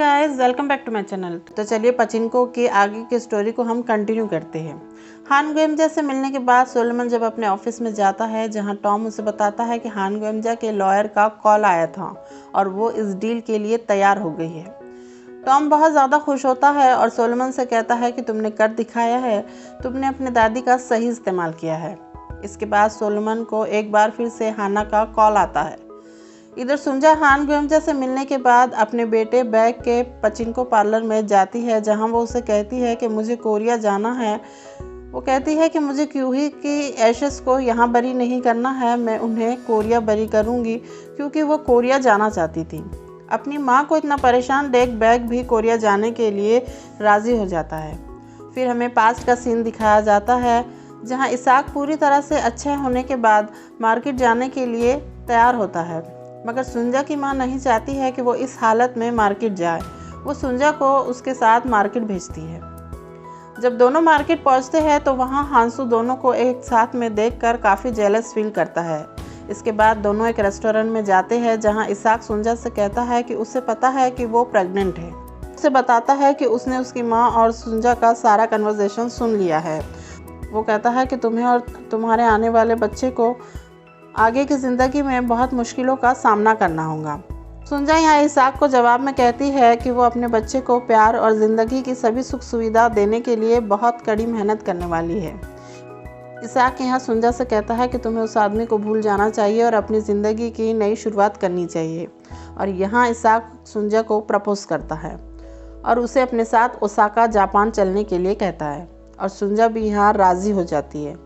Guys, welcome back to my channel. तो चलिए पचिंको की आगे की स्टोरी को हम कंटिन्यू करते हैं। हान गुएमजा से मिलने के बाद सोलोमन जब अपने ऑफिस में जाता है, जहां टॉम उसे बताता है कि हान गुएमजा के लॉयर का कॉल आया था और वो इस डील के लिए तैयार हो गई है। टॉम बहुत ज़्यादा खुश होता है और सोलोमन से कहता है कि तुमने कर दिखाया है, तुमने अपने दादी का सही इस्तेमाल किया है। इसके बाद सोलोमन को एक बार फिर से हाना का कॉल आता है। इधर सुंजा हान गुएमजा से मिलने के बाद अपने बेटे बैग के पचिंको पार्लर में जाती है, जहां वो उसे कहती है कि मुझे कोरिया जाना है। वो कहती है कि मुझे क्यूही की एशेस को यहाँ बरी नहीं करना है, मैं उन्हें कोरिया बरी करूँगी, क्योंकि वो कोरिया जाना चाहती थी। अपनी माँ को इतना परेशान देख बैग भी कोरिया जाने के लिए राज़ी हो जाता है। फिर हमें पास्ट का सीन दिखाया जाता है, जहाँ इसाक पूरी तरह से अच्छे होने के बाद मार्केट जाने के लिए तैयार होता है, मगर सुंजा की माँ नहीं चाहती है कि वो इस हालत में मार्केट जाए। वो सुंजा को उसके साथ मार्केट भेजती है। जब दोनों मार्केट पहुंचते हैं तो वहां हांसू दोनों को एक साथ में देखकर काफ़ी जेलस फील करता है। इसके बाद दोनों एक रेस्टोरेंट में जाते हैं, जहां इसाक सुंजा से कहता है कि उसे पता है कि वो प्रेग्नेंट है। उसे बताता है कि उसने उसकी माँ और सुंजा का सारा कन्वर्सेशन सुन लिया है। वो कहता है कि तुम्हें और तुम्हारे आने वाले बच्चे को आगे की ज़िंदगी में बहुत मुश्किलों का सामना करना होगा। सुंजा यहाँ इसाक को जवाब में कहती है कि वो अपने बच्चे को प्यार और ज़िंदगी की सभी सुख सुविधा देने के लिए बहुत कड़ी मेहनत करने वाली है। इसाक यहाँ सुंजा से कहता है कि तुम्हें उस आदमी को भूल जाना चाहिए और अपनी ज़िंदगी की नई शुरुआत करनी चाहिए। और यहाँ इसाक सुंजा को प्रपोज करता है और उसे अपने साथ ओसाका जापान चलने के लिए कहता है, और सुंजा भी यहाँ राज़ी हो जाती है।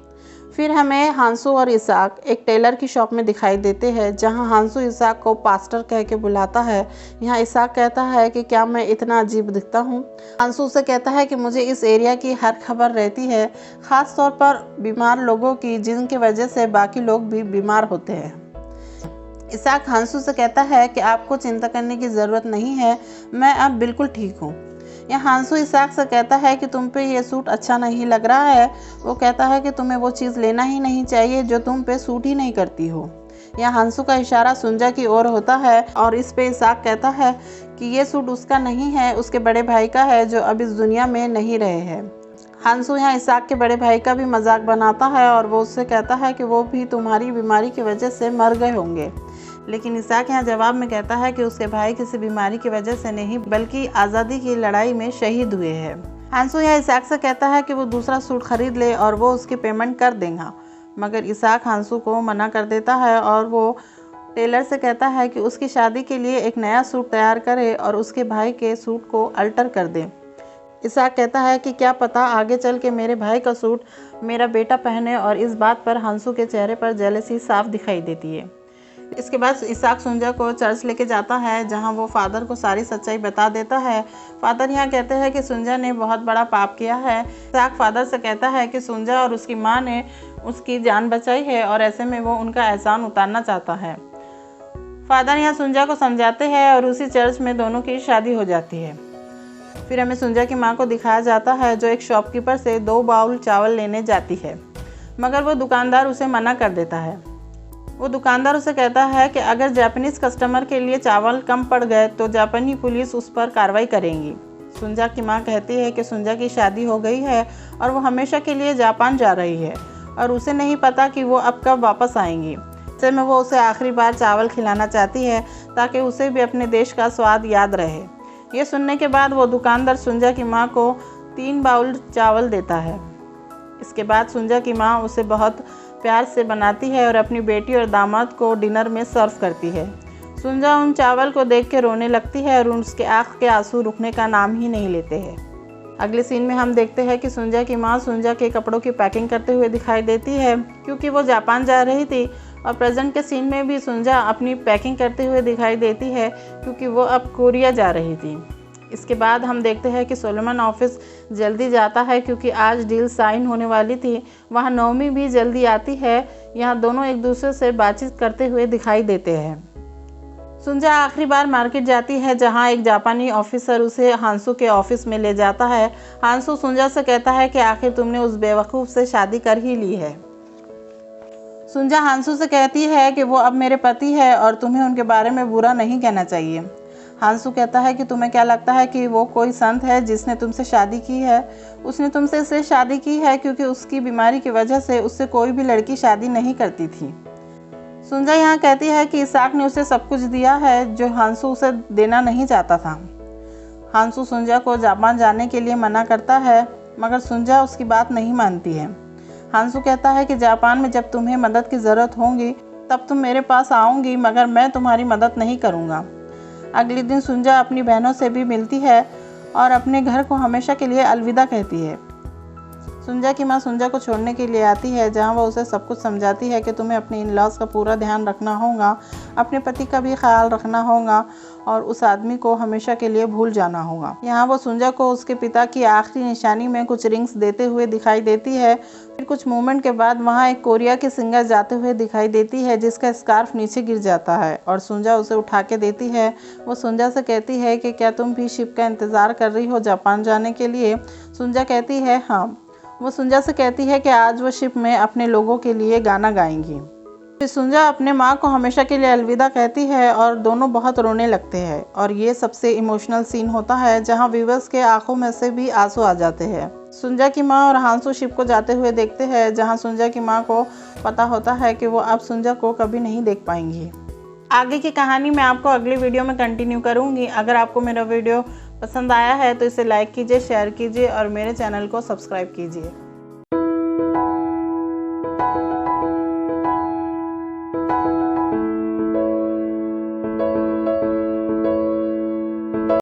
फिर हमें हांसू और इसाक एक टेलर की शॉप में दिखाई देते हैं, जहां हांसू इसाक को पास्टर कह के बुलाता है। यहाँ इसाक कहता है कि क्या मैं इतना अजीब दिखता हूँ। हांसू से कहता है कि मुझे इस एरिया की हर खबर रहती है, ख़ास तौर पर बीमार लोगों की, जिनकी वजह से बाकी लोग भी बीमार होते हैं। इसाक हांसू से कहता है कि आपको चिंता करने की ज़रूरत नहीं है, मैं अब बिल्कुल ठीक हूँ। यह हांसू इसाक से कहता है कि तुम पे ये सूट अच्छा नहीं लग रहा है। वो कहता है कि तुम्हें वो चीज़ लेना ही नहीं चाहिए जो तुम पे सूट ही नहीं करती हो। यह हांसू का इशारा सुंजा की ओर होता है और इस पे इसाक कहता है कि ये सूट उसका नहीं है, उसके बड़े भाई का है जो अब इस दुनिया में नहीं रहे हैं। हांसू यहाँ इसाक के बड़े भाई का भी मजाक बनाता है और वो उससे कहता है कि वो भी तुम्हारी बीमारी की वजह से मर गए होंगे। लेकिन इसाक यहाँ जवाब में कहता है कि उसके भाई किसी बीमारी की वजह से नहीं, बल्कि आज़ादी की लड़ाई में शहीद हुए हैं। हांसू यहाँ इसाक से कहता है कि वो दूसरा सूट खरीद ले और वो उसकी पेमेंट कर देगा, मगर इसाक हांसू को मना कर देता है और वो टेलर से कहता है कि उसकी शादी के लिए एक नया सूट तैयार करे और उसके भाई के सूट को अल्टर कर दे। इसाक कहता है कि क्या पता आगे चल के मेरे भाई का सूट मेरा बेटा पहने, और इस बात पर हांसू के चेहरे पर जेलसी साफ दिखाई देती है। इसके बाद इसाक सुंजा को चर्च लेके जाता है, जहां वो फादर को सारी सच्चाई बता देता है। फादर यहाँ कहते हैं कि सुंजा ने बहुत बड़ा पाप किया है। इसाक फादर से कहता है कि सुंजा और उसकी माँ ने उसकी जान बचाई है और ऐसे में वो उनका एहसान उतारना चाहता है। फादर यहाँ सुंजा को समझाते हैं और उसी चर्च में दोनों की शादी हो जाती है। फिर हमें सुंजा की माँ को दिखाया जाता है, जो एक शॉपकीपर से 2 बाउल चावल लेने जाती है, मगर वो दुकानदार उसे मना कर देता है। वो दुकानदार उसे कहता है कि अगर जापानीज़ कस्टमर के लिए चावल कम पड़ गए तो जापानी पुलिस उस पर कार्रवाई करेंगी। सुंजा की माँ कहती है कि सुंजा की शादी हो गई है और वो हमेशा के लिए जापान जा रही है और उसे नहीं पता कि वो अब कब वापस आएंगी। ऐसे में वो उसे आखिरी बार चावल खिलाना चाहती है ताकि उसे भी अपने देश का स्वाद याद रहे। ये सुनने के बाद वो दुकानदार सुंजा की माँ को 3 बाउल चावल देता है। इसके बाद सुंजा की माँ उसे बहुत प्यार से बनाती है और अपनी बेटी और दामाद को डिनर में सर्व करती है। सुंजा उन चावल को देख के रोने लगती है और उसके आँख के आंसू रुकने का नाम ही नहीं लेते हैं। अगले सीन में हम देखते हैं कि सुंजा की माँ सुंजा के कपड़ों की पैकिंग करते हुए दिखाई देती है, क्योंकि वो जापान जा रही थी। और प्रेजेंट के सीन में भी सुंजा अपनी पैकिंग करते हुए दिखाई देती है, क्योंकि वो अब कोरिया जा रही थी। इसके बाद हम देखते हैं कि सोलोमन ऑफिस जल्दी जाता है, क्योंकि आज डील साइन होने वाली थी। वहाँ नोमी भी जल्दी आती है। यहाँ दोनों एक दूसरे से बातचीत करते हुए दिखाई देते हैं। सुंजा आखिरी बार मार्केट जाती है, जहाँ एक जापानी ऑफिसर उसे हांसू के ऑफिस में ले जाता है। हांसू सुंजा से कहता है कि आखिर तुमने उस बेवकूफ़ से शादी कर ही ली है। सुंजा हांसू से कहती है कि वो अब मेरे पति है और तुम्हें उनके बारे में बुरा नहीं कहना चाहिए। हांसू कहता है कि तुम्हें क्या लगता है कि वो कोई संत है जिसने तुमसे शादी की है? उसने तुमसे इसलिए शादी की है क्योंकि उसकी बीमारी की वजह से उससे कोई भी लड़की शादी नहीं करती थी। सुंजा यहाँ कहती है कि इसाक ने उसे सब कुछ दिया है जो हांसू उसे देना नहीं चाहता था। हांसू सुंजा को जापान जाने के लिए मना करता है, मगर सुंजा उसकी बात नहीं मानती है। हांसू कहता है कि जापान में जब तुम्हें मदद की ज़रूरत होगी तब तुम मेरे पास आओगी, मगर मैं तुम्हारी मदद नहीं करूँगा। अगले दिन सुंजा अपनी बहनों से भी मिलती है और अपने घर को हमेशा के लिए अलविदा कहती है। सुंजा की माँ सुंजा को छोड़ने के लिए आती है, जहाँ वह उसे सब कुछ समझाती है कि तुम्हें अपने इन-लॉज़ का पूरा ध्यान रखना होगा, अपने पति का भी ख्याल रखना होगा और उस आदमी को हमेशा के लिए भूल जाना होगा। यहाँ वो सुंजा को उसके पिता की आखिरी निशानी में कुछ रिंग्स देते हुए दिखाई देती है। फिर कुछ मोमेंट के बाद वहाँ एक कोरिया की सिंगर जाते हुए दिखाई देती है, जिसका स्कार्फ नीचे गिर जाता है और सुंजा उसे उठा के देती है। वो सुंजा से कहती है कि क्या तुम भी शिप का इंतज़ार कर रही हो जापान जाने के लिए? सुंजा कहती है हाँ। वो सुंजा से कहती है कि आज वो शिप में अपने लोगों के लिए गाना गाएंगी। फिर सुंजा अपने माँ को हमेशा के लिए अलविदा कहती है और दोनों बहुत रोने लगते हैं और ये सबसे इमोशनल सीन होता है, जहाँ व्यूअर्स के आंखों में से भी आंसू आ जाते हैं। सुंजा की माँ और हांसू शिप को जाते हुए देखते हैं, जहाँ सुंजा की माँ को पता होता है कि वो अब सुंजा को कभी नहीं देख पाएंगी। आगे की कहानी मैं आपको अगली वीडियो में कंटिन्यू करूँगी। अगर आपको मेरा वीडियो पसंद आया है तो इसे लाइक कीजिए, शेयर कीजिए और मेरे चैनल को सब्सक्राइब कीजिए।